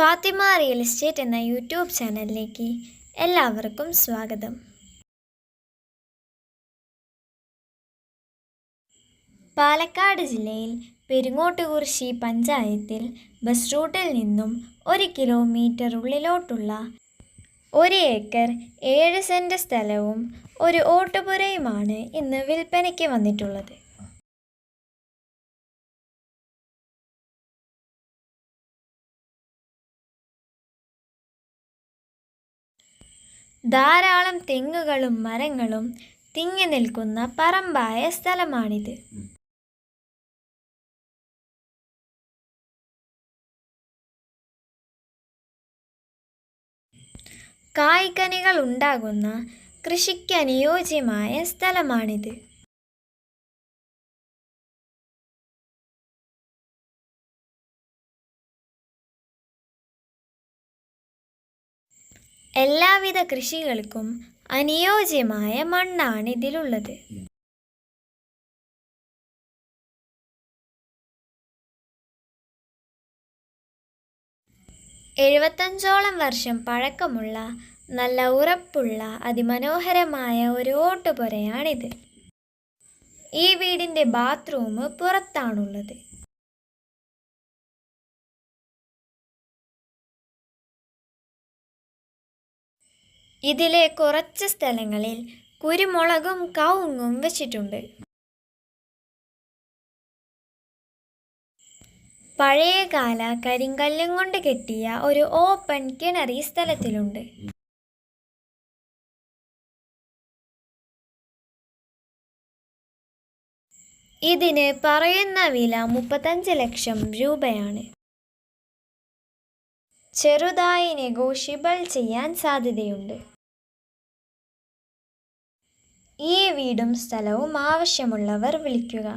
Fathima real estate എന്ന YouTube ചാനലിലേക്ക് എല്ലാവർക്കും സ്വാഗതം. പാലക്കാട് ജില്ലയിൽ പെരിങ്ങോട്ടുകുറിശി പഞ്ചായത്തിൽ ബസ് റൂട്ടിൽ നിന്നും 1 കിലോമീറ്റർ ഉള്ളിലോട്ടുള്ള 1 ഏക്കർ 7 സെന്റ് സ്ഥലവും ഒരു ഓട്ടുപുരയുമാണ് ഇന്ന് വിൽപ്പനയ്ക്ക് വന്നിട്ടുള്ളത്. ധാരാളം തെങ്ങുകളും മരങ്ങളും തിങ്ങി നിൽക്കുന്ന പറമ്പായ സ്ഥലമാണിത്. കായ്കനികൾ ഉണ്ടാകുന്ന കൃഷിക്ക് അനുയോജ്യമായ സ്ഥലമാണിത്. എല്ലാവിധ കൃഷികൾക്കും അനുയോജ്യമായ മണ്ണാണ് ഇതിലുള്ളത്. എഴുപത്തഞ്ചോളം വർഷം പഴക്കമുള്ള നല്ല ഉറപ്പുള്ള അതിമനോഹരമായ ഒരു ഓട്ടുപുരയാണിത്. ഈ വീടിൻ്റെ ബാത്റൂം പുറത്താണുള്ളത്. ഇതിലെ കുറച്ച് സ്ഥലങ്ങളിൽ കുരുമുളകും കവുങ്ങും വെച്ചിട്ടുണ്ട്. പഴയകാല കരിങ്കല്ലും കൊണ്ട് കെട്ടിയ ഒരു ഓപ്പൺ കിണർ ഈ സ്ഥലത്തിലുണ്ട്. ഇതിന് പറയുന്ന വില 35 ലക്ഷം രൂപയാണ്. ചെറുതായി നെഗോഷ്യബിൾ ചെയ്യാൻ സാധ്യതയുണ്ട്. ഈ വീടും സ്ഥലവും ആവശ്യമുള്ളവർ വിളിക്കുക.